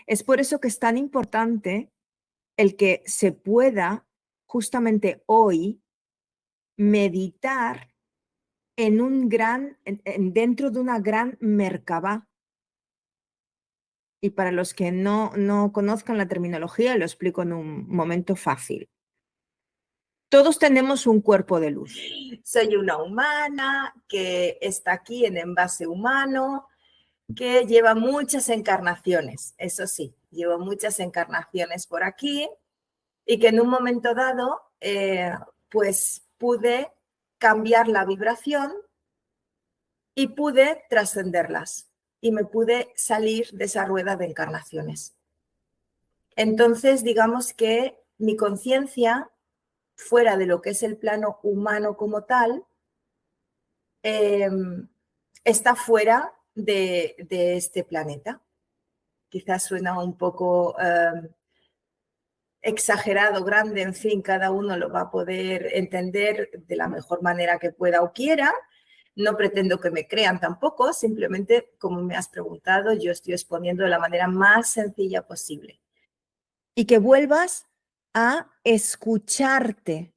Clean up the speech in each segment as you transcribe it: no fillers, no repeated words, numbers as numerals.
Es por eso que es tan importante el que se pueda justamente hoy meditar dentro de una gran Merkabah. Y para los que no conozcan la terminología, lo explico en un momento fácil. Todos tenemos un cuerpo de luz. Soy una humana que está aquí en envase humano, que lleva muchas encarnaciones, eso sí, llevo muchas encarnaciones por aquí y que en un momento dado, pues pude cambiar la vibración y pude trascenderlas y me pude salir de esa rueda de encarnaciones. Entonces, digamos que mi conciencia, fuera de lo que es el plano humano como tal, está fuera de este planeta. Quizás suena un poco exagerado, grande, en fin, cada uno lo va a poder entender de la mejor manera que pueda o quiera. No pretendo que me crean tampoco, simplemente, como me has preguntado, yo estoy exponiendo de la manera más sencilla posible. Y que vuelvas a escucharte,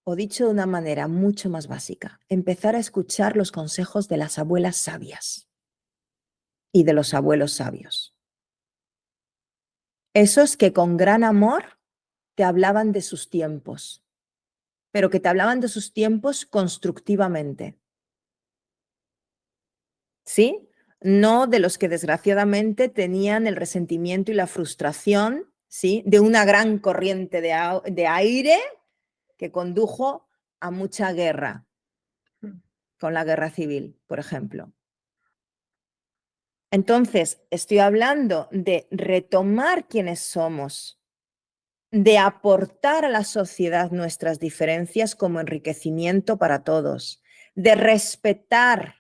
o dicho de una manera mucho más básica, empezar a escuchar los consejos de las abuelas sabias y de los abuelos sabios. Esos que con gran amor te hablaban de sus tiempos, pero que te hablaban de sus tiempos constructivamente. ¿Sí? No de los que desgraciadamente tenían el resentimiento y la frustración, ¿sí?, de una gran corriente de aire que condujo a mucha guerra, con la guerra civil, por ejemplo. Entonces, estoy hablando de retomar quiénes somos, de aportar a la sociedad nuestras diferencias como enriquecimiento para todos, de respetar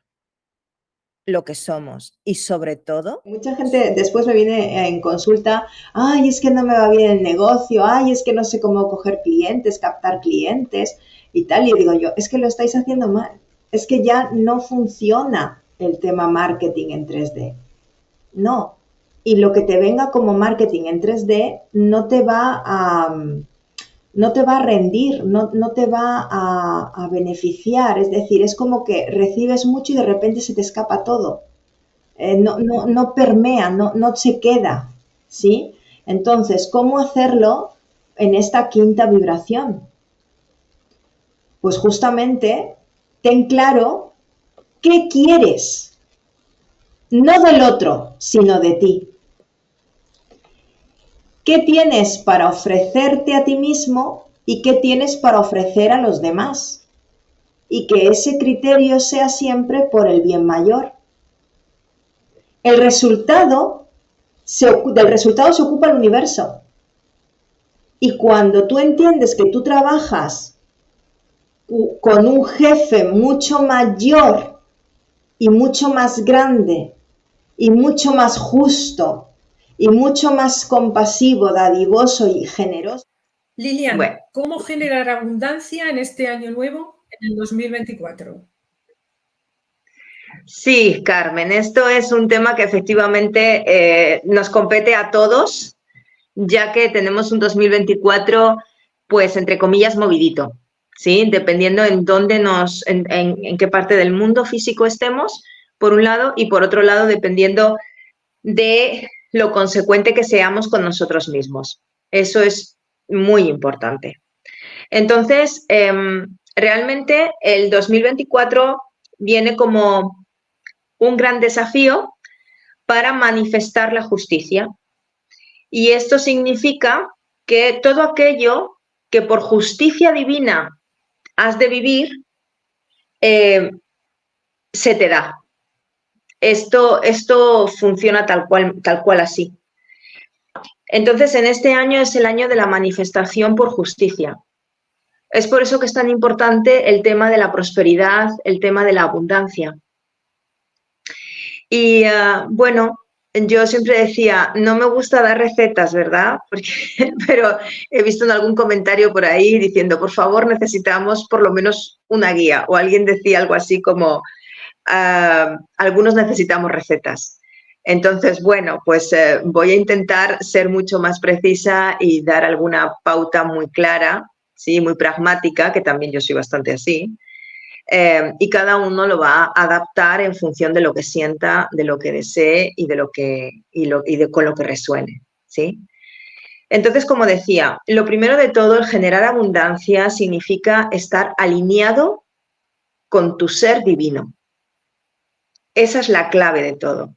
lo que somos y sobre todo... Mucha gente después me viene en consulta, ay, es que no me va bien el negocio, ay, es que no sé cómo coger clientes, captar clientes y tal. Y digo yo, es que lo estáis haciendo mal, es que ya no funciona el tema marketing en 3D. No. Y lo que te venga como marketing en 3D no te va a rendir, no te va a beneficiar. Es decir, es como que recibes mucho y de repente se te escapa todo. No permea, no se queda, ¿sí? Entonces, ¿cómo hacerlo en esta quinta vibración? Pues justamente, ten claro qué quieres, no del otro, sino de ti. ¿Qué tienes para ofrecerte a ti mismo y qué tienes para ofrecer a los demás? Y que ese criterio sea siempre por el bien mayor. El resultado del resultado se ocupa el universo. Y cuando tú entiendes que tú trabajas con un jefe mucho mayor y mucho más grande y mucho más justo y mucho más compasivo, dadivoso y generoso. Lilian, bueno, ¿cómo generar abundancia en este año nuevo, en el 2024? Sí, Carmen, esto es un tema que efectivamente nos compete a todos, ya que tenemos un 2024, pues, entre comillas, movidito, ¿sí? Dependiendo en dónde en qué parte del mundo físico estemos, por un lado, y por otro lado, dependiendo de lo consecuente que seamos con nosotros mismos. Eso es muy importante. Entonces, realmente el 2024 viene como un gran desafío para manifestar la justicia. Y esto significa que todo aquello que por justicia divina has de vivir, se te da. Esto funciona tal cual así. Entonces, en este año es el año de la manifestación por justicia. Es por eso que es tan importante el tema de la prosperidad, el tema de la abundancia. Y bueno, yo siempre decía, no me gusta dar recetas, ¿verdad? Pero he visto en algún comentario por ahí diciendo, por favor, necesitamos por lo menos una guía. O alguien decía algo así como, algunos necesitamos recetas. Entonces, bueno, pues voy a intentar ser mucho más precisa y dar alguna pauta muy clara, ¿sí? Muy pragmática, que también yo soy bastante así. Y cada uno lo va a adaptar en función de lo que sienta, de lo que desee y con lo que resuene, ¿sí? Entonces, como decía, lo primero de todo, el generar abundancia significa estar alineado con tu ser divino. Esa es la clave de todo.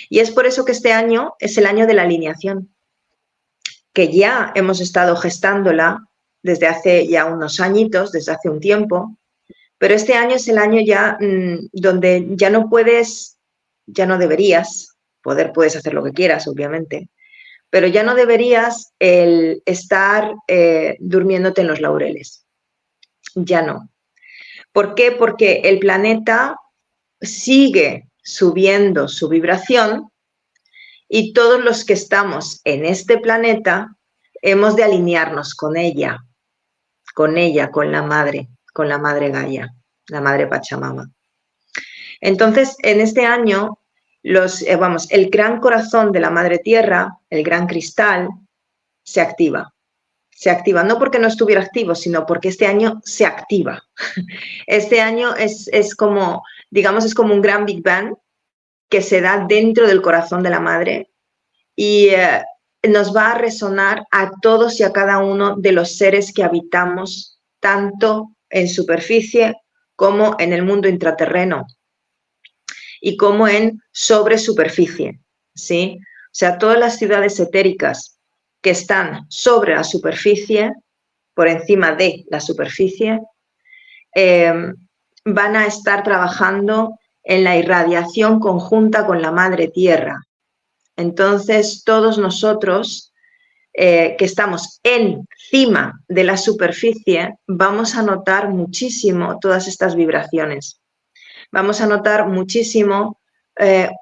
Y es por eso que este año es el año de la alineación, que ya hemos estado gestándola desde hace ya unos añitos, desde hace un tiempo, pero este año es el año ya donde ya no puedes, ya no deberías, puedes hacer lo que quieras, obviamente, pero ya no deberías el estar durmiéndote en los laureles. Ya no. ¿Por qué? Porque el planeta sigue subiendo su vibración y todos los que estamos en este planeta hemos de alinearnos con ella, con la madre Gaia, la madre Pachamama. Entonces, en este año, el gran corazón de la madre tierra, el gran cristal, se activa. Se activa, no porque no estuviera activo, sino porque este año se activa. Este año es como, digamos, es como un gran Big Bang que se da dentro del corazón de la madre y nos va a resonar a todos y a cada uno de los seres que habitamos, tanto en superficie como en el mundo intraterreno y como en sobresuperficie, ¿sí? O sea, todas las ciudades etéricas que están sobre la superficie, por encima de la superficie, van a estar trabajando en la irradiación conjunta con la Madre Tierra. Entonces, todos nosotros que estamos encima de la superficie, vamos a notar muchísimo todas estas vibraciones. Vamos a notar muchísimo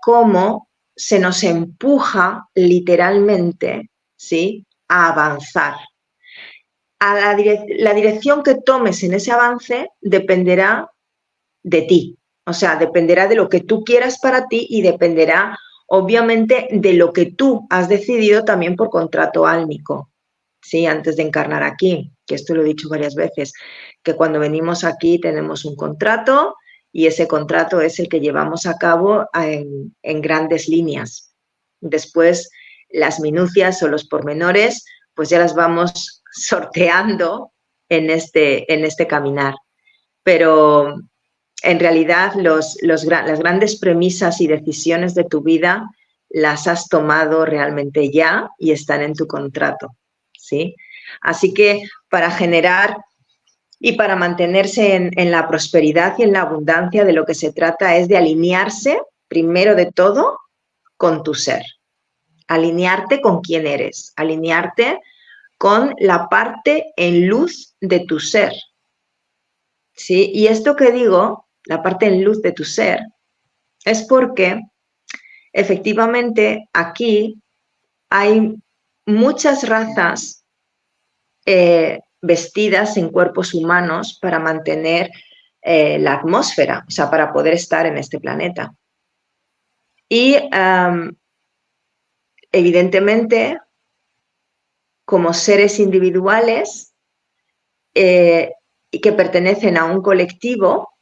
cómo se nos empuja literalmente, ¿sí?, a avanzar. La dirección que tomes en ese avance dependerá de ti, o sea, dependerá de lo que tú quieras para ti y dependerá, obviamente, de lo que tú has decidido también por contrato álmico, ¿sí?, antes de encarnar aquí, que esto lo he dicho varias veces, que cuando venimos aquí tenemos un contrato y ese contrato es el que llevamos a cabo en grandes líneas. Después, las minucias o los pormenores, pues ya las vamos sorteando en este caminar. Pero en realidad las grandes premisas y decisiones de tu vida las has tomado realmente ya y están en tu contrato, ¿sí? Así que para generar y para mantenerse en la prosperidad y en la abundancia, de lo que se trata es de alinearse, primero de todo, con tu ser. Alinearte con quién eres, alinearte con la parte en luz de tu ser, ¿sí? Y esto que digo, la parte en luz de tu ser, es porque efectivamente aquí hay muchas razas vestidas en cuerpos humanos para mantener la atmósfera, o sea, para poder estar en este planeta. Y evidentemente, como seres individuales y que pertenecen a un colectivo,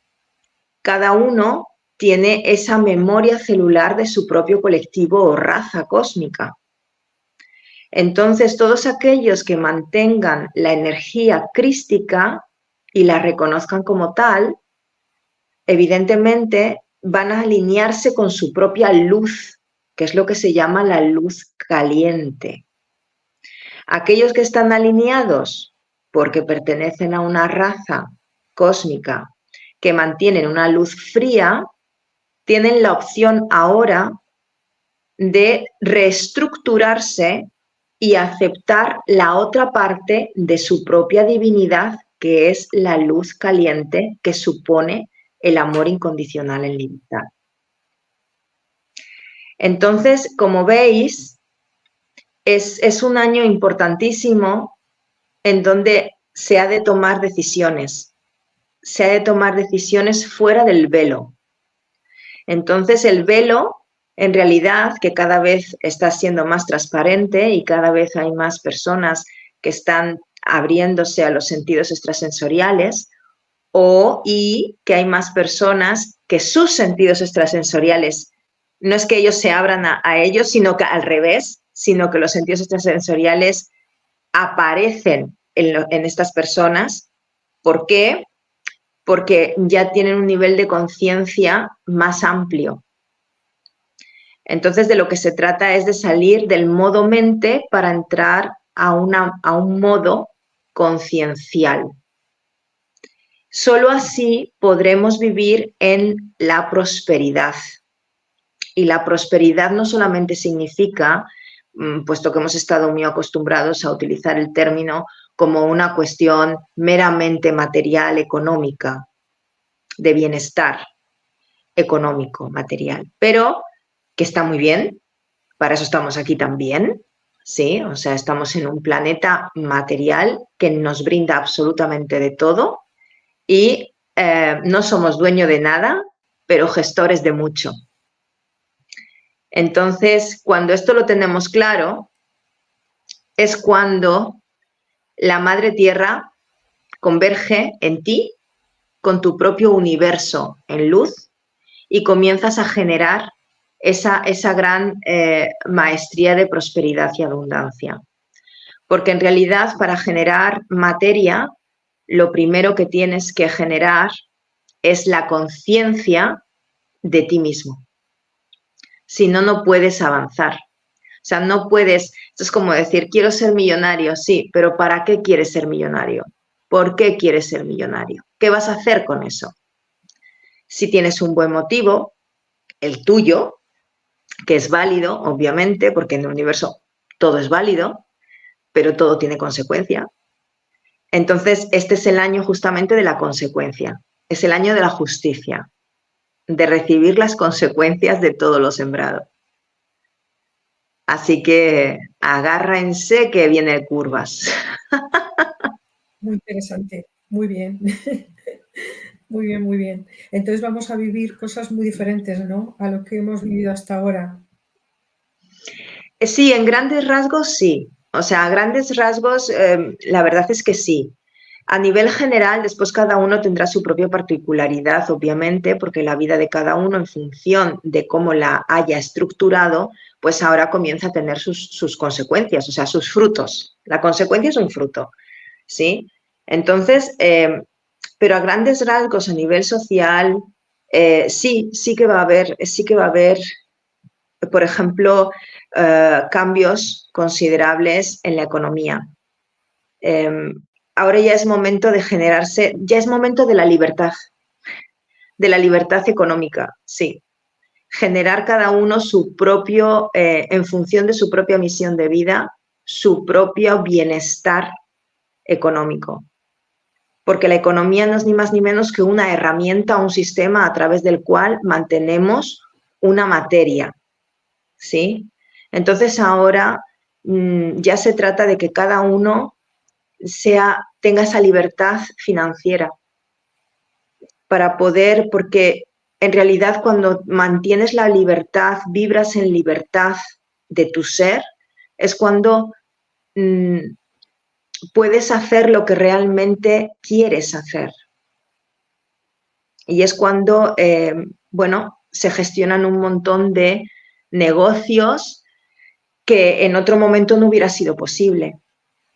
cada uno tiene esa memoria celular de su propio colectivo o raza cósmica. Entonces, todos aquellos que mantengan la energía crística y la reconozcan como tal, evidentemente van a alinearse con su propia luz, que es lo que se llama la luz caliente. Aquellos que están alineados porque pertenecen a una raza cósmica que mantienen una luz fría, tienen la opción ahora de reestructurarse y aceptar la otra parte de su propia divinidad, que es la luz caliente que supone el amor incondicional en libertad. Entonces, como veis, es un año importantísimo en donde se ha de tomar decisiones. Se ha de tomar decisiones fuera del velo. Entonces, el velo en realidad que cada vez está siendo más transparente y cada vez hay más personas que están abriéndose a los sentidos extrasensoriales y que hay más personas que sus sentidos extrasensoriales, no es que ellos se abran a ellos, sino que al revés, sino que los sentidos extrasensoriales aparecen en estas personas. ¿Por qué? Porque ya tienen un nivel de conciencia más amplio. Entonces, de lo que se trata es de salir del modo mente para entrar a un modo conciencial. Solo así podremos vivir en la prosperidad. Y la prosperidad no solamente significa, puesto que hemos estado muy acostumbrados a utilizar el término como una cuestión meramente material, económica, de bienestar económico, material, pero que está muy bien, para eso estamos aquí también, ¿sí? O sea, estamos en un planeta material que nos brinda absolutamente de todo y no somos dueños de nada, pero gestores de mucho. Entonces, cuando esto lo tenemos claro, es cuando la Madre Tierra converge en ti con tu propio universo en luz y comienzas a generar esa gran maestría de prosperidad y abundancia. Porque en realidad para generar materia, lo primero que tienes que generar es la conciencia de ti mismo. Si no, no puedes avanzar. O sea, no puedes, esto es como decir, quiero ser millonario, sí, pero ¿para qué quieres ser millonario? ¿Por qué quieres ser millonario? ¿Qué vas a hacer con eso? Si tienes un buen motivo, el tuyo, que es válido, obviamente, porque en el universo todo es válido, pero todo tiene consecuencia. Entonces, este es el año justamente de la consecuencia, es el año de la justicia, de recibir las consecuencias de todo lo sembrado. Así que agárrense que vienen curvas. Muy interesante, muy bien. Muy bien, muy bien. Entonces vamos a vivir cosas muy diferentes, ¿no?, a lo que hemos vivido hasta ahora. Sí, en grandes rasgos sí. O sea, a grandes rasgos la verdad es que sí. A nivel general, después cada uno tendrá su propia particularidad, obviamente, porque la vida de cada uno, en función de cómo la haya estructurado, pues ahora comienza a tener sus consecuencias, o sea, sus frutos. La consecuencia es un fruto, ¿sí? Entonces, pero a grandes rasgos, a nivel social, sí que va a haber, por ejemplo, cambios considerables en la economía. Ahora ya es momento de generarse, ya es momento de la libertad económica, sí. Generar cada uno su propio, en función de su propia misión de vida, su propio bienestar económico. Porque la economía no es ni más ni menos que una herramienta, un sistema a través del cual mantenemos una materia, ¿sí? Entonces ahora ya se trata de que cada uno tenga esa libertad financiera para poder, porque en realidad cuando mantienes la libertad, vibras en libertad de tu ser, es cuando puedes hacer lo que realmente quieres hacer. Y es cuando, bueno, se gestionan un montón de negocios que en otro momento no hubiera sido posible.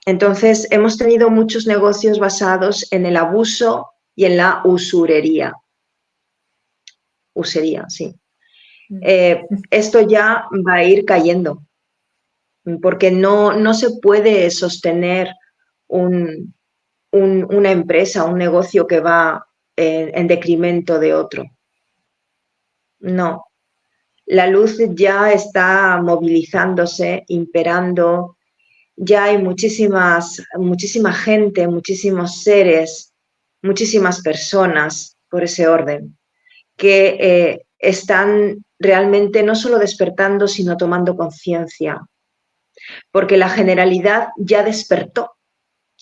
Entonces, hemos tenido muchos negocios basados en el abuso y en la usurería. Usería, sí. Esto ya va a ir cayendo, porque no se puede sostener una empresa, un negocio que va en decremento de otro. No. La luz ya está movilizándose, imperando. Ya hay muchísima gente, muchísimos seres, muchísimas personas por ese orden que están realmente no solo despertando, sino tomando conciencia. Porque la generalidad ya despertó,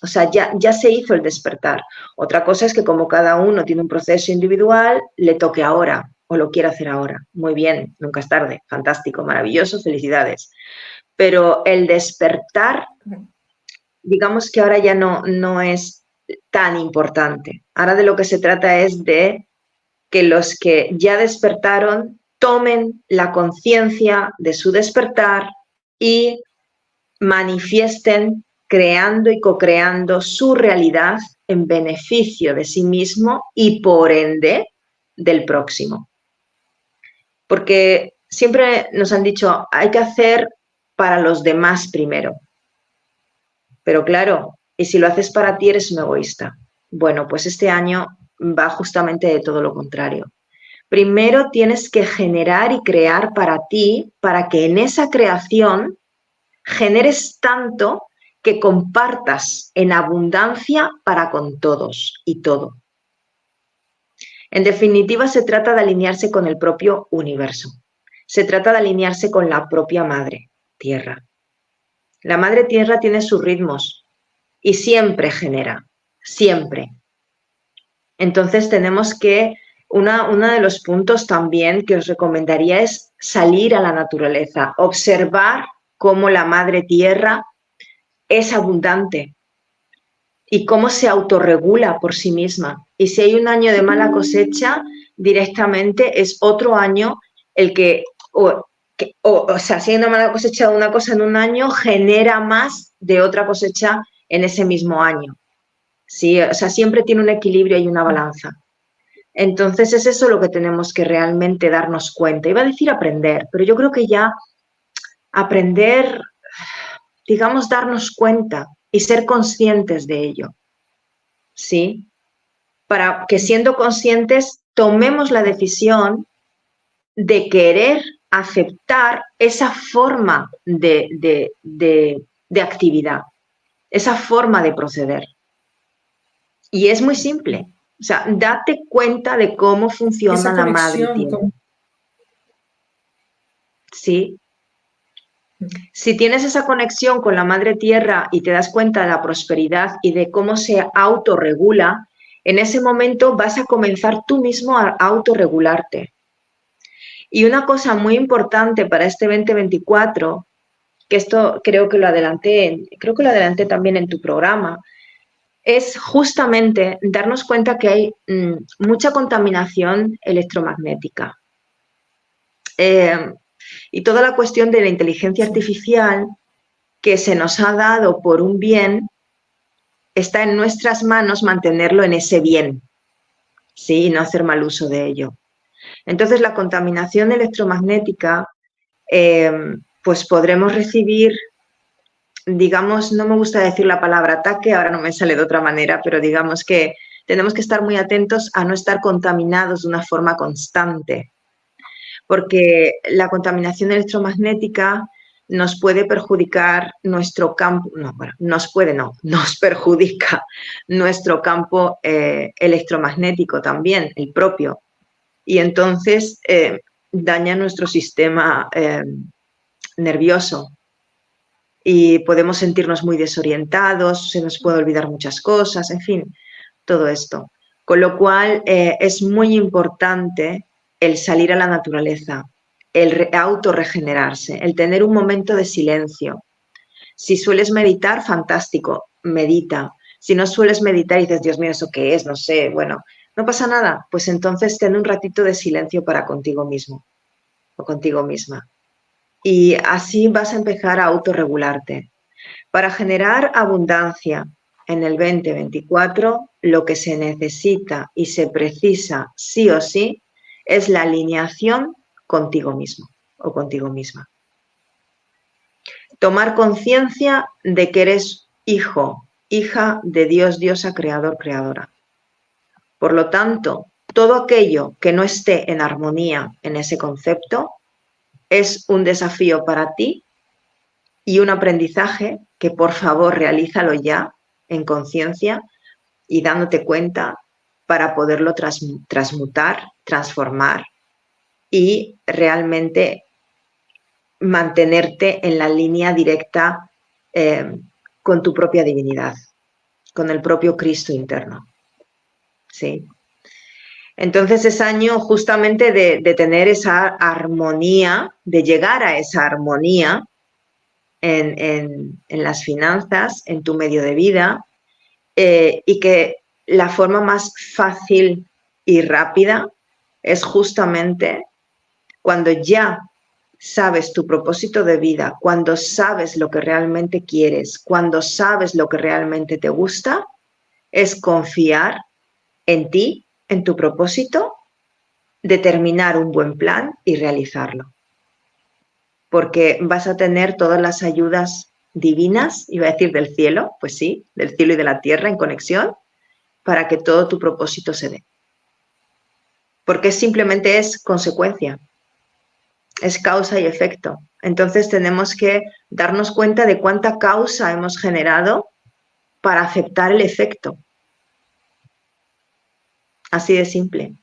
o sea, ya se hizo el despertar. Otra cosa es que como cada uno tiene un proceso individual, le toque ahora o lo quiere hacer ahora. Muy bien, nunca es tarde, fantástico, maravilloso, felicidades. Pero el despertar, digamos que ahora ya no es tan importante. Ahora de lo que se trata es de que los que ya despertaron tomen la conciencia de su despertar y manifiesten creando y co-creando su realidad en beneficio de sí mismo y por ende del próximo. Porque siempre nos han dicho, hay que hacer para los demás primero. Pero claro, y si lo haces para ti eres un egoísta. Bueno, pues este año va justamente de todo lo contrario. Primero tienes que generar y crear para ti, para que en esa creación generes tanto que compartas en abundancia para con todos y todo. En definitiva, se trata de alinearse con el propio universo. Se trata de alinearse con la propia Madre Tierra. La Madre Tierra tiene sus ritmos y siempre genera, siempre. Entonces tenemos que, uno de los puntos también que os recomendaría es salir a la naturaleza, observar cómo la Madre Tierra es abundante y cómo se autorregula por sí misma. Y si hay un año de mala cosecha, directamente es otro año el que, o sea, si hay una mala cosecha de una cosa en un año, genera más de otra cosecha en ese mismo año. ¿Sí? O sea, siempre tiene un equilibrio y una balanza. Entonces es eso lo que tenemos que realmente darnos cuenta. Iba a decir aprender, pero yo creo que ya aprender, digamos, darnos cuenta y ser conscientes de ello, ¿sí? Para que siendo conscientes tomemos la decisión de querer aceptar esa forma de actividad, esa forma de proceder. Y es muy simple. O sea, date cuenta de cómo funciona la Madre Tierra. Sí. Si tienes esa conexión con la Madre Tierra y te das cuenta de la prosperidad y de cómo se autorregula, en ese momento vas a comenzar tú mismo a autorregularte. Y una cosa muy importante para este 2024, que esto creo que lo adelanté también en tu programa, es justamente darnos cuenta que hay mucha contaminación electromagnética. Y toda la cuestión de la inteligencia artificial que se nos ha dado por un bien, está en nuestras manos mantenerlo en ese bien, ¿sí? Y no hacer mal uso de ello. Entonces, la contaminación electromagnética, pues podremos recibir, digamos, no me gusta decir la palabra ataque, ahora no me sale de otra manera, pero digamos que tenemos que estar muy atentos a no estar contaminados de una forma constante, porque la contaminación electromagnética nos puede perjudicar nuestro campo, nos perjudica nuestro campo electromagnético también, el propio, y entonces daña nuestro sistema nervioso y podemos sentirnos muy desorientados, se nos puede olvidar muchas cosas, en fin, todo esto. Con lo cual es muy importante el salir a la naturaleza, el autorregenerarse, el tener un momento de silencio. Si sueles meditar, fantástico, medita. Si no sueles meditar y dices, Dios mío, ¿eso qué es? No sé, bueno, no pasa nada, pues entonces ten un ratito de silencio para contigo mismo o contigo misma. Y así vas a empezar a autorregularte. Para generar abundancia en el 2024, lo que se necesita y se precisa sí o sí es la alineación contigo mismo o contigo misma. Tomar conciencia de que eres hijo, hija de Dios, diosa, creador, creadora. Por lo tanto, todo aquello que no esté en armonía en ese concepto es un desafío para ti y un aprendizaje que, por favor, realízalo ya en conciencia y dándote cuenta para poderlo transmutar, transformar y realmente mantenerte en la línea directa con tu propia divinidad, con el propio Cristo interno. ¿Sí? Entonces es año justamente de tener esa armonía, de llegar a esa armonía en las finanzas, en tu medio de vida, y que la forma más fácil y rápida es justamente cuando ya sabes tu propósito de vida, cuando sabes lo que realmente quieres, cuando sabes lo que realmente te gusta, es confiar en ti, en tu propósito, determinar un buen plan y realizarlo. Porque vas a tener todas las ayudas divinas, iba a decir del cielo, pues sí, del cielo y de la tierra en conexión, para que todo tu propósito se dé. Porque simplemente es consecuencia, es causa y efecto. Entonces tenemos que darnos cuenta de cuánta causa hemos generado para aceptar el efecto. Así de simple.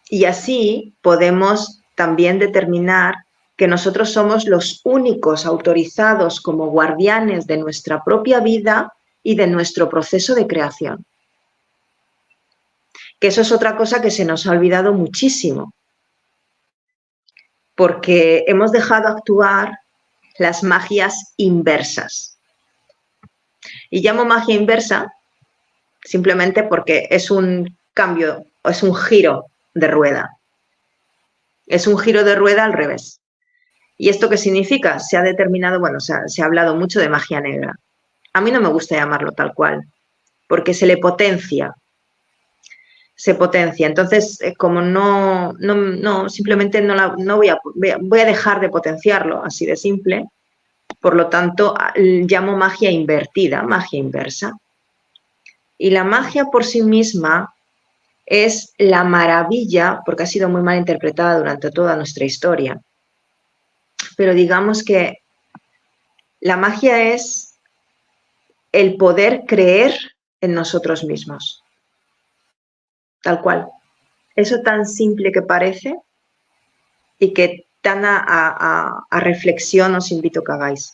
Y así podemos también determinar que nosotros somos los únicos autorizados como guardianes de nuestra propia vida y de nuestro proceso de creación. Que eso es otra cosa que se nos ha olvidado muchísimo, porque hemos dejado actuar las magias inversas. Y llamo magia inversa simplemente porque es un cambio, es un giro de rueda. Es un giro de rueda al revés. ¿Y esto qué significa? Se ha determinado, bueno, se ha hablado mucho de magia negra. A mí no me gusta llamarlo tal cual, porque se le potencia. Se potencia. Entonces, como simplemente no voy a dejar de potenciarlo, así de simple. Por lo tanto, llamo magia invertida, magia inversa. Y la magia por sí misma es la maravilla, porque ha sido muy mal interpretada durante toda nuestra historia. Pero digamos que la magia es el poder creer en nosotros mismos. Tal cual. Eso tan simple que parece y que tan a reflexión os invito a que hagáis.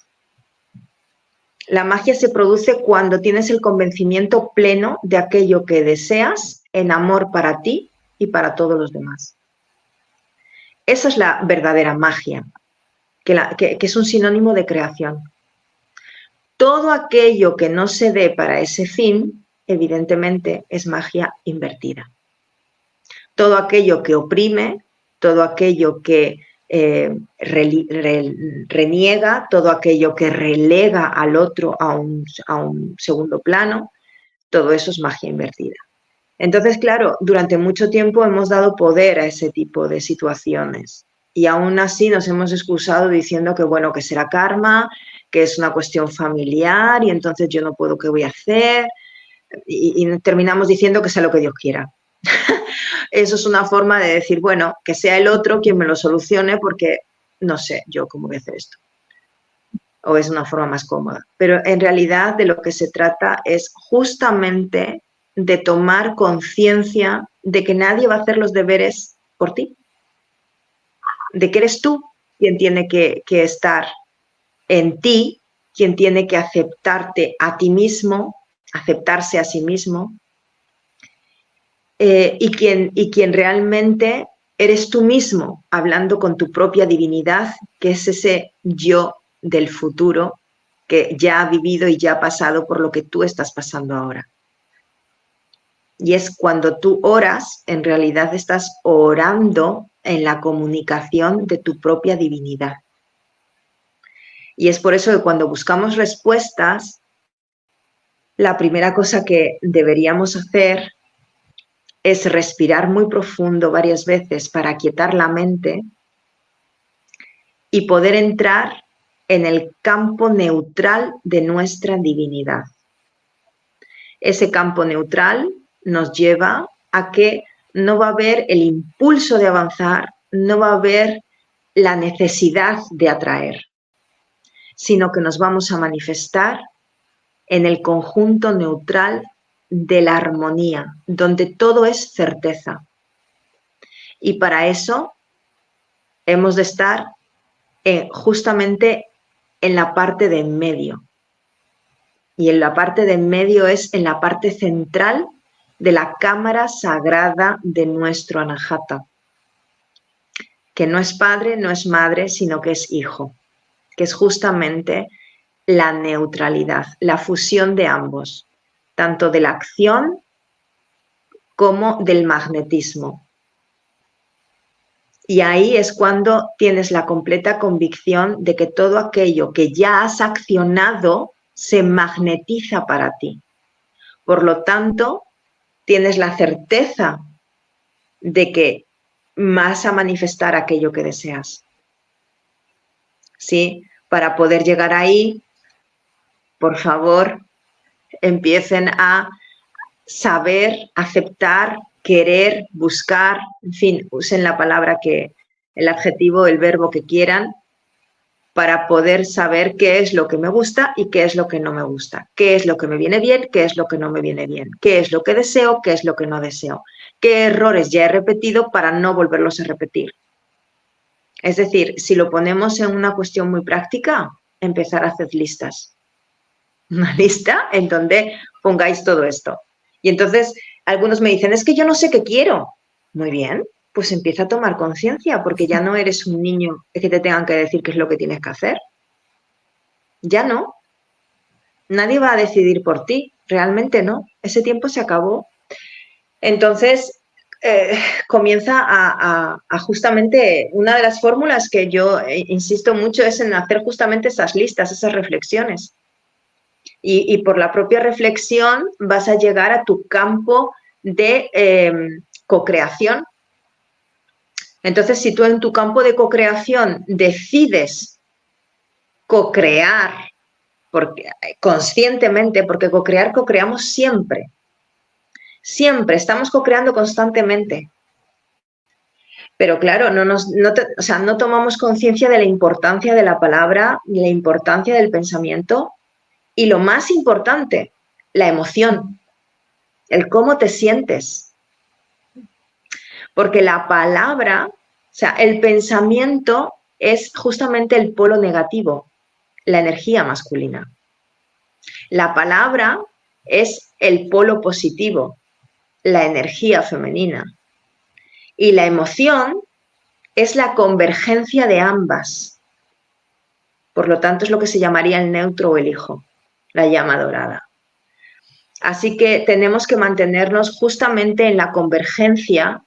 La magia se produce cuando tienes el convencimiento pleno de aquello que deseas en amor para ti y para todos los demás. Esa es la verdadera magia, que es un sinónimo de creación. Todo aquello que no se dé para ese fin, evidentemente, es magia invertida. Todo aquello que oprime, todo aquello que reniega, todo aquello que relega al otro a un segundo plano, todo eso es magia invertida. Entonces, claro, durante mucho tiempo hemos dado poder a ese tipo de situaciones y aún así nos hemos excusado diciendo que, bueno, que será karma, que es una cuestión familiar y entonces yo no puedo, ¿qué voy a hacer? Y terminamos diciendo que sea lo que Dios quiera. Eso es una forma de decir, bueno, que sea el otro quien me lo solucione porque no sé yo cómo voy a hacer esto. O es una forma más cómoda. Pero en realidad de lo que se trata es justamente de tomar conciencia de que nadie va a hacer los deberes por ti. De que eres tú quien tiene que estar en ti, quien tiene que aceptarte a ti mismo, aceptarse a sí mismo, y quien realmente eres tú mismo, hablando con tu propia divinidad, que es ese yo del futuro que ya ha vivido y ya ha pasado por lo que tú estás pasando ahora. Y es cuando tú oras, en realidad estás orando en la comunicación de tu propia divinidad. Y es por eso que cuando buscamos respuestas, la primera cosa que deberíamos hacer es respirar muy profundo varias veces para aquietar la mente y poder entrar en el campo neutral de nuestra divinidad. Ese campo neutral nos lleva a que no va a haber el impulso de avanzar, no va a haber la necesidad de atraer, sino que nos vamos a manifestar en el conjunto neutral de la armonía, donde todo es certeza. Y para eso hemos de estar justamente en la parte de en medio. Y en la parte de en medio es en la parte central de la cámara sagrada de nuestro Anahata, que no es padre, no es madre, sino que es hijo, que es justamente la neutralidad, la fusión de ambos, tanto de la acción como del magnetismo. Y ahí es cuando tienes la completa convicción de que todo aquello que ya has accionado se magnetiza para ti. Por lo tanto, tienes la certeza de que vas a manifestar aquello que deseas. ¿Sí? Para poder llegar ahí, por favor, empiecen a saber, aceptar, querer, buscar, en fin, usen la palabra el adjetivo, el verbo que quieran, para poder saber qué es lo que me gusta y qué es lo que no me gusta, qué es lo que me viene bien, qué es lo que no me viene bien, qué es lo que deseo, qué es lo que no deseo, qué errores ya he repetido para no volverlos a repetir. Es decir, si lo ponemos en una cuestión muy práctica, empezar a hacer listas. Una lista en donde pongáis todo esto. Y entonces algunos me dicen, es que yo no sé qué quiero. Muy bien, pues empieza a tomar conciencia, porque ya no eres un niño que te tengan que decir qué es lo que tienes que hacer. Ya no. Nadie va a decidir por ti, realmente no. Ese tiempo se acabó. Entonces, comienza a justamente, una de las fórmulas que yo insisto mucho es en hacer justamente esas listas, esas reflexiones. Y por la propia reflexión vas a llegar a tu campo de co-creación. Entonces, si tú en tu campo de co-creación decides co-crear conscientemente, porque co-creamos siempre. Siempre, estamos co-creando constantemente. Pero claro, no tomamos conciencia de la importancia de la palabra, de la importancia del pensamiento y lo más importante, la emoción, el cómo te sientes. Porque la palabra, o sea, el pensamiento es justamente el polo negativo, la energía masculina. La palabra es el polo positivo, la energía femenina. Y la emoción es la convergencia de ambas. Por lo tanto, es lo que se llamaría el neutro o el hijo, la llama dorada. Así que tenemos que mantenernos justamente en la convergencia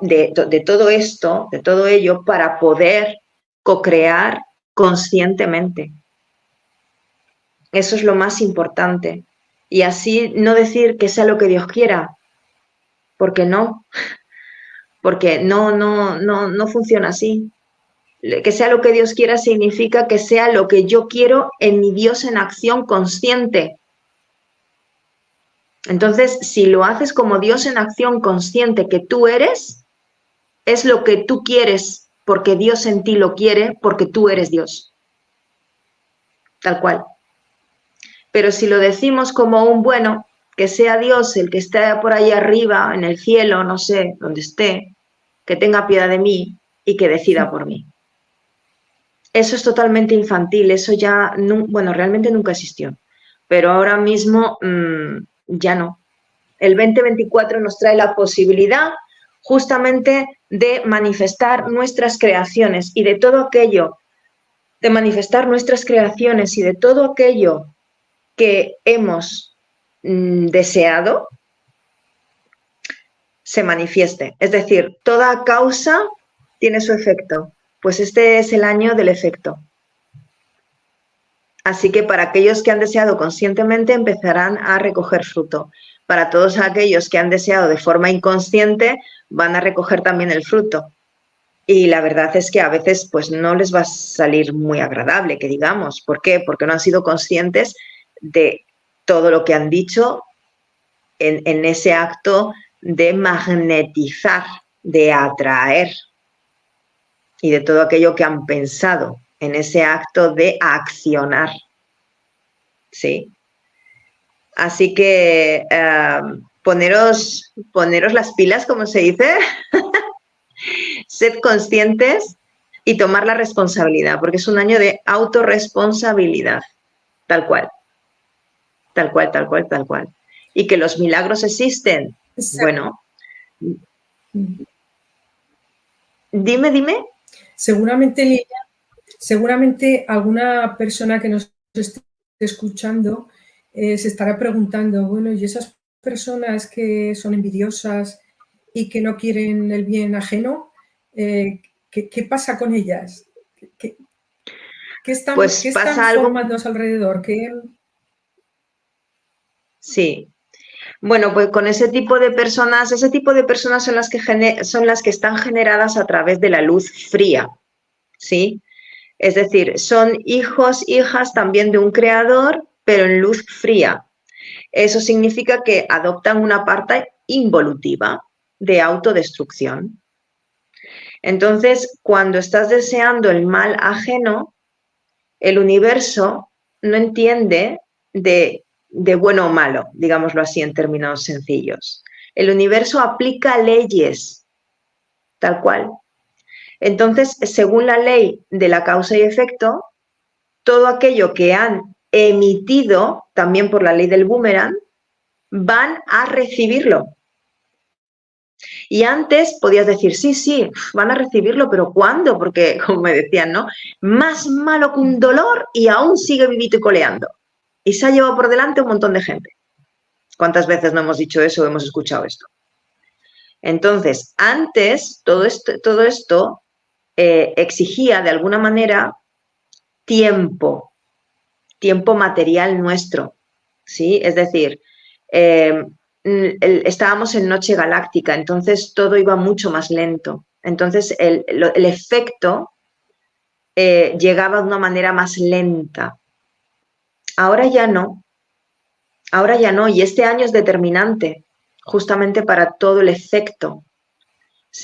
de todo esto, de todo ello, para poder co-crear conscientemente. Eso es lo más importante. Y así no decir que sea lo que Dios quiera, porque no funciona así. Que sea lo que Dios quiera significa que sea lo que yo quiero en mi Dios en acción consciente. Entonces, si lo haces como Dios en acción consciente que tú eres, es lo que tú quieres, porque Dios en ti lo quiere, porque tú eres Dios. Tal cual. Pero si lo decimos como un bueno, que sea Dios el que esté por ahí arriba, en el cielo, no sé, donde esté, que tenga piedad de mí y que decida por mí. Eso es totalmente infantil, eso ya, bueno, realmente nunca existió, pero ahora mismo ya no. El 2024 nos trae la posibilidad justamente de manifestar nuestras creaciones y de todo aquello, de manifestar nuestras creaciones y de todo aquello que hemos deseado, se manifieste. Es decir, toda causa tiene su efecto. Pues este es el año del efecto. Así que para aquellos que han deseado conscientemente empezarán a recoger fruto. Para todos aquellos que han deseado de forma inconsciente van a recoger también el fruto. Y la verdad es que a veces pues no les va a salir muy agradable, que digamos. ¿Por qué? Porque no han sido conscientes de todo lo que han dicho en ese acto de magnetizar, de atraer. Y de todo aquello que han pensado en ese acto de accionar. ¿Sí? Así que poneros las pilas, como se dice, sed conscientes y tomar la responsabilidad, porque es un año de autorresponsabilidad, tal cual. Tal cual, tal cual, tal cual. y que los milagros existen. Exacto. Bueno, dime. Seguramente, Lilia, seguramente alguna persona que nos esté escuchando se estará preguntando, bueno, ¿y esas personas que son envidiosas y que no quieren el bien ajeno, qué pasa con ellas? ¿Qué Pues están pasa algo, formando a su alrededor? sí. Bueno, pues con ese tipo de personas son las que están generadas a través de la luz fría, ¿sí? Es decir, son hijos, hijas también de un creador, pero en luz fría. Eso significa que adoptan una parte involutiva de autodestrucción. Entonces, cuando estás deseando el mal ajeno, el universo no entiende de bueno o malo, digámoslo así en términos sencillos. El universo aplica leyes, tal cual. Entonces, según la ley de la causa y efecto, todo aquello que han emitido, también por la ley del boomerang, van a recibirlo. Y antes podías decir, sí, van a recibirlo, pero ¿cuándo? Porque, como me decían, ¿no? Más malo que un dolor y aún sigue vivito y coleando. Y se ha llevado por delante un montón de gente. ¿Cuántas veces no hemos dicho eso o hemos escuchado esto? Entonces, antes, todo esto exigía de alguna manera tiempo material nuestro, ¿sí? Es decir, estábamos en noche galáctica, entonces todo iba mucho más lento. Entonces el efecto llegaba de una manera más lenta. Ahora ya no, y este año es determinante justamente para todo el efecto.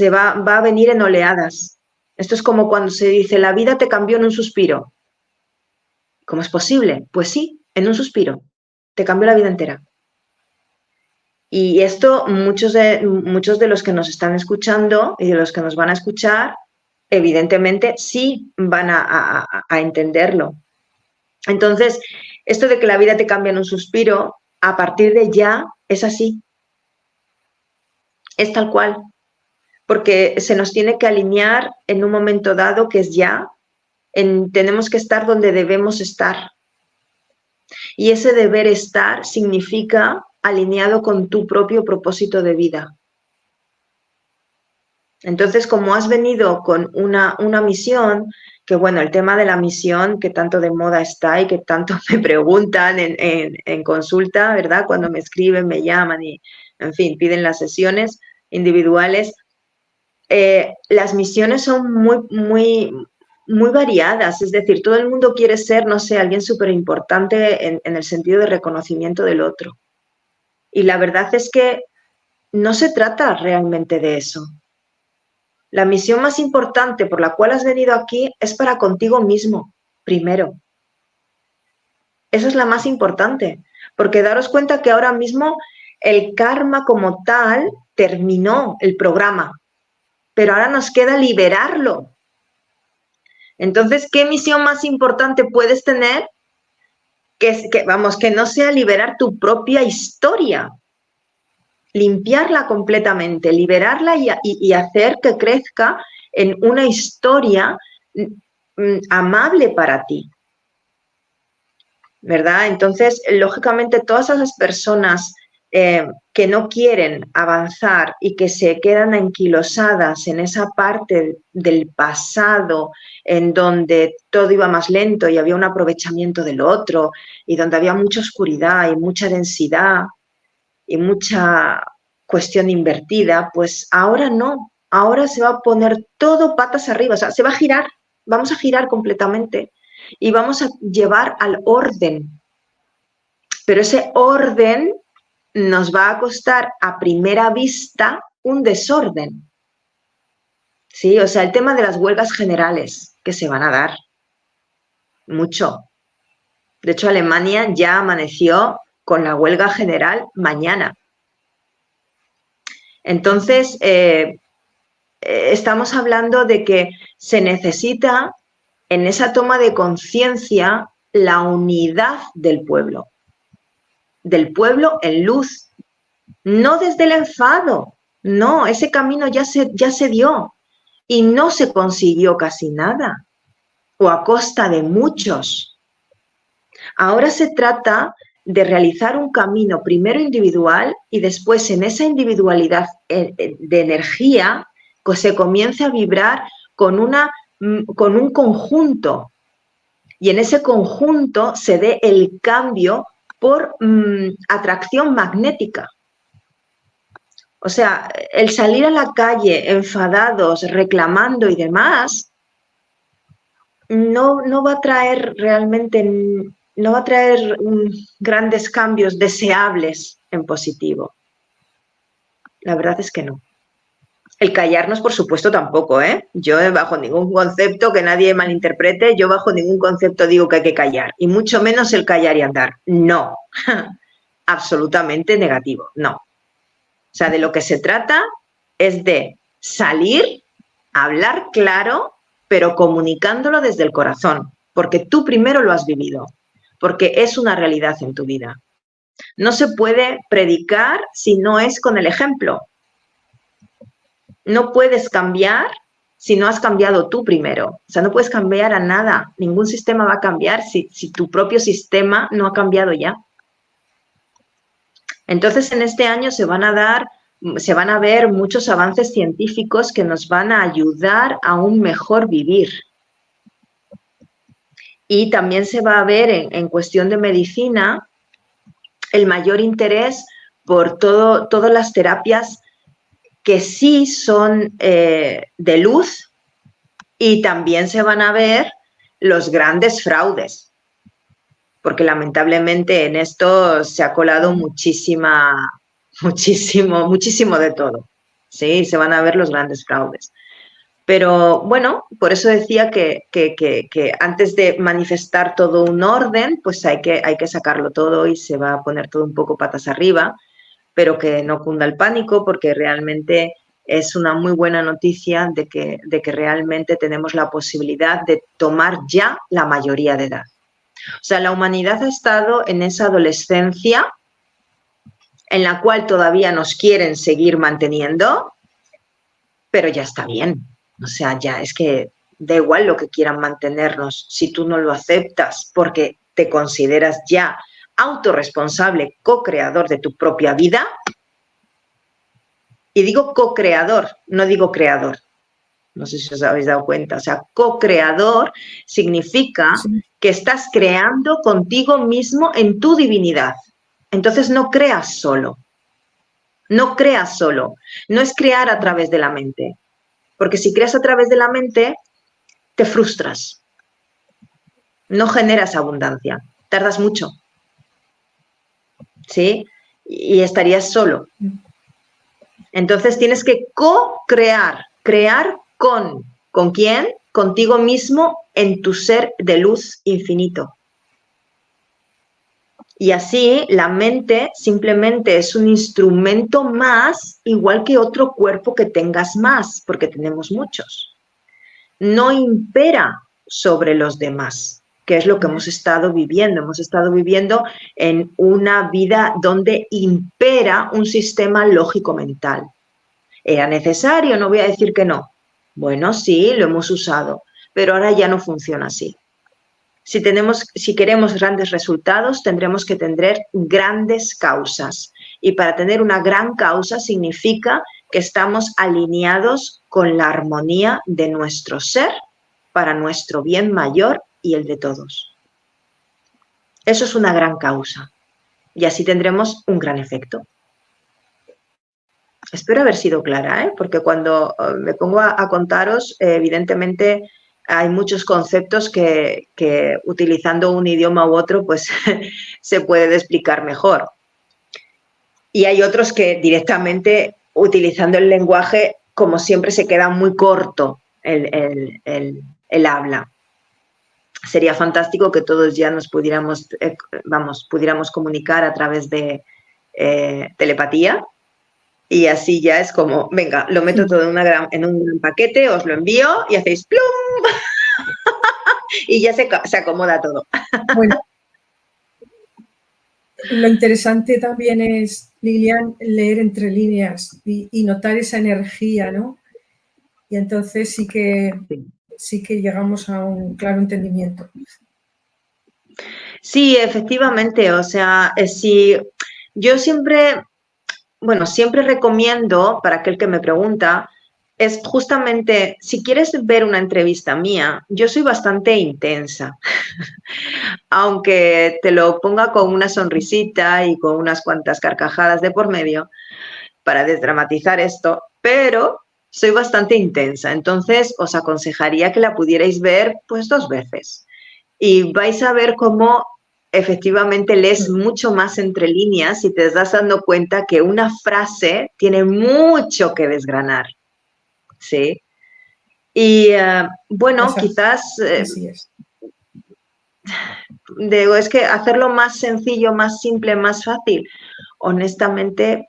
Va a venir en oleadas. Esto es como cuando se dice, la vida te cambió en un suspiro. ¿Cómo es posible? Pues sí, en un suspiro. Te cambió la vida entera. Y esto muchos de los que nos están escuchando y de los que nos van a escuchar, evidentemente sí van a entenderlo. Entonces, esto de que la vida te cambia en un suspiro, a partir de ya es así. Es tal cual. Porque se nos tiene que alinear en un momento dado que es ya. Tenemos que estar donde debemos estar. Y ese deber estar significa alineado con tu propio propósito de vida. Entonces, como has venido con una misión, que bueno, el tema de la misión que tanto de moda está y que tanto me preguntan en consulta, ¿verdad? Cuando me escriben, me llaman y, en fin, piden las sesiones individuales. Las misiones son muy variadas, es decir, todo el mundo quiere ser, no sé, alguien súper importante en el sentido de reconocimiento del otro. Y la verdad es que no se trata realmente de eso. La misión más importante por la cual has venido aquí es para contigo mismo, primero. Esa es la más importante, porque daros cuenta que ahora mismo el karma como tal terminó el programa, pero ahora nos queda liberarlo. Entonces, ¿qué misión más importante puedes tener? Que no sea liberar tu propia historia, limpiarla completamente, liberarla y hacer que crezca en una historia amable para ti, ¿verdad? Entonces, lógicamente, todas esas personas que no quieren avanzar y que se quedan anquilosadas en esa parte del pasado en donde todo iba más lento y había un aprovechamiento del otro y donde había mucha oscuridad y mucha densidad y mucha cuestión invertida, pues ahora no, ahora se va a poner todo patas arriba, o sea, se va a girar, vamos a girar completamente y vamos a llevar al orden. Pero ese orden nos va a costar a primera vista un desorden. Sí, o sea, el tema de las huelgas generales que se van a dar, mucho. De hecho, Alemania ya amaneció con la huelga general mañana. Entonces, estamos hablando de que se necesita en esa toma de conciencia la unidad del pueblo. del pueblo en luz, no desde el enfado. No, ese camino ya se dio y no se consiguió casi nada, o a costa de muchos. Ahora se trata de realizar un camino primero individual y después en esa individualidad de energía pues se comience a vibrar con un conjunto, y en ese conjunto se dé el cambio por atracción magnética. O sea, el salir a la calle enfadados, reclamando y demás, no va a traer realmente, no va a traer grandes cambios deseables en positivo. La verdad es que no. El callarnos, por supuesto, tampoco, ¿eh? Yo bajo ningún concepto, que nadie malinterprete, yo bajo ningún concepto digo que hay que callar, y mucho menos el callar y andar. No, absolutamente negativo, no. O sea, de lo que se trata es de salir, hablar claro, pero comunicándolo desde el corazón, porque tú primero lo has vivido, porque es una realidad en tu vida. No se puede predicar si no es con el ejemplo. No puedes cambiar si no has cambiado tú primero. O sea, no puedes cambiar a nada. Ningún sistema va a cambiar si tu propio sistema no ha cambiado ya. Entonces, en este año se van a ver muchos avances científicos que nos van a ayudar a un mejor vivir. Y también se va a ver en cuestión de medicina el mayor interés por todas las terapias que sí son de luz, y también se van a ver los grandes fraudes, porque lamentablemente en esto se ha colado muchísimo de todo, ¿sí? Se van a ver los grandes fraudes. Pero bueno, por eso decía que antes de manifestar todo un orden, pues hay que sacarlo todo y se va a poner todo un poco patas arriba, pero que no cunda el pánico, porque realmente es una muy buena noticia de que realmente tenemos la posibilidad de tomar ya la mayoría de edad. O sea, la humanidad ha estado en esa adolescencia en la cual todavía nos quieren seguir manteniendo, pero ya está bien. O sea, ya es que da igual lo que quieran mantenernos si tú no lo aceptas porque te consideras ya autorresponsable, co-creador de tu propia vida. Y digo co-creador, no digo creador. No sé si os habéis dado cuenta. O sea, co-creador significa que estás creando contigo mismo en tu divinidad. Entonces no creas solo. No creas solo. No es crear a través de la mente. Porque si creas a través de la mente, te frustras. No generas abundancia. Tardas mucho. ¿Sí? Y estarías solo. Entonces tienes que co-crear. Crear ¿con quién? Contigo mismo en tu ser de luz infinito. Y así la mente simplemente es un instrumento más, igual que otro cuerpo que tengas más, porque tenemos muchos. No impera sobre los demás, que es lo que hemos estado viviendo. Hemos estado viviendo en una vida donde impera un sistema lógico-mental. ¿Era necesario? No voy a decir que no. Bueno, sí, lo hemos usado, pero ahora ya no funciona así. Si queremos grandes resultados, tendremos que tener grandes causas. Y para tener una gran causa significa que estamos alineados con la armonía de nuestro ser para nuestro bien mayor y el de todos. Eso es una gran causa. Y así tendremos un gran efecto. Espero haber sido clara, ¿eh? Porque cuando me pongo a contaros, evidentemente hay muchos conceptos que utilizando un idioma u otro, pues se puede explicar mejor. Y hay otros que directamente, utilizando el lenguaje, como siempre, se queda muy corto el habla. Sería fantástico que todos ya nos pudiéramos comunicar a través de telepatía. Y así ya es como, venga, lo meto todo en un gran paquete, os lo envío y hacéis ¡plum! Y ya se acomoda todo. Bueno, Lo interesante también es, Lilian, leer entre líneas y notar esa energía, ¿no? Y entonces sí que llegamos a un claro entendimiento. Sí, efectivamente, o sea, si yo siempre, bueno, siempre recomiendo para aquel que me pregunta, es justamente, si quieres ver una entrevista mía, yo soy bastante intensa, aunque te lo ponga con una sonrisita y con unas cuantas carcajadas de por medio para desdramatizar esto, pero soy bastante intensa, entonces os aconsejaría que la pudierais ver pues 2 veces y vais a ver cómo efectivamente lees mucho más entre líneas y te estás dando cuenta que una frase tiene mucho que desgranar, ¿sí? Y bueno, quizás Así es. digo, es que hacerlo más sencillo, más simple, más fácil, honestamente,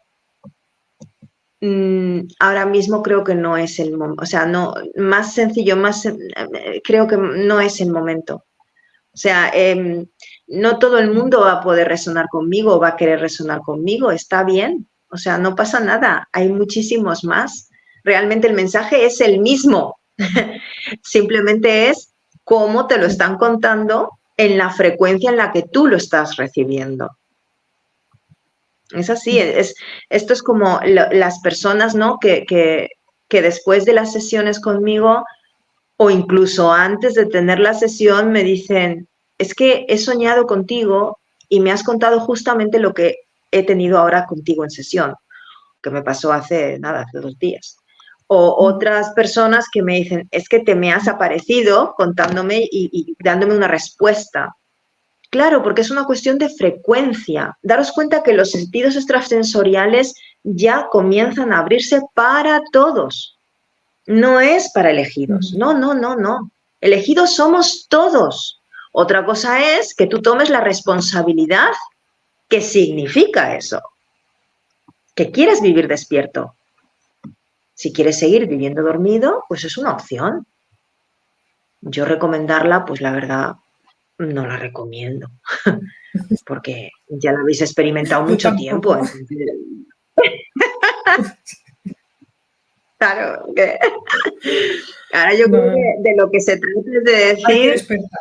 ahora mismo creo que no es el momento, o sea, no, más sencillo, creo que no es el momento. O sea, no todo el mundo va a poder resonar conmigo o va a querer resonar conmigo, está bien, o sea, no pasa nada, hay muchísimos más. Realmente el mensaje es el mismo, simplemente es cómo te lo están contando en la frecuencia en la que tú lo estás recibiendo. Es así, esto es como las personas, ¿no? que después de las sesiones conmigo o incluso antes de tener la sesión me dicen, es que he soñado contigo y me has contado justamente lo que he tenido ahora contigo en sesión, que me pasó hace 2 días. O otras personas que me dicen, es que te me has aparecido contándome y dándome una respuesta. Claro, porque es una cuestión de frecuencia. Daros cuenta que los sentidos extrasensoriales ya comienzan a abrirse para todos. No es para elegidos. No, no, no, no. Elegidos somos todos. Otra cosa es que tú tomes la responsabilidad que significa eso. Que quieres vivir despierto. Si quieres seguir viviendo dormido, pues es una opción. Yo recomendarla, pues la verdad, no la recomiendo. Porque ya la habéis experimentado mucho tiempo. Claro, que ahora yo creo que de lo que se trata es de decir... Hay que despertar.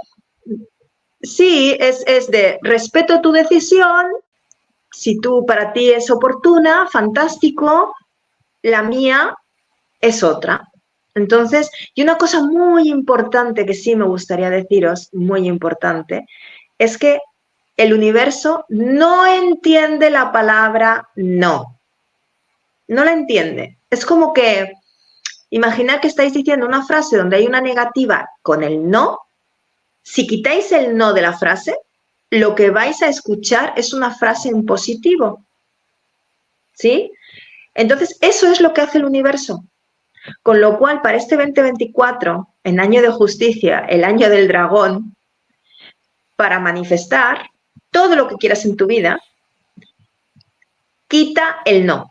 Sí, es de respeto tu decisión, si tú para ti es oportuna, fantástico, la mía es otra. Entonces, y una cosa muy importante que sí me gustaría deciros, muy importante, es que el universo no entiende la palabra no. No la entiende. Es como que, imaginad que estáis diciendo una frase donde hay una negativa con el no. Si quitáis el no de la frase, lo que vais a escuchar es una frase en positivo. ¿Sí? Entonces, eso es lo que hace el universo. Con lo cual, para este 2024, en año de justicia, el año del dragón, para manifestar todo lo que quieras en tu vida, quita el no.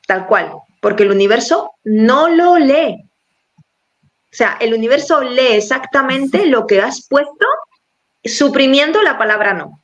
Tal cual. Porque el universo no lo lee. O sea, el universo lee exactamente lo que has puesto suprimiendo la palabra no.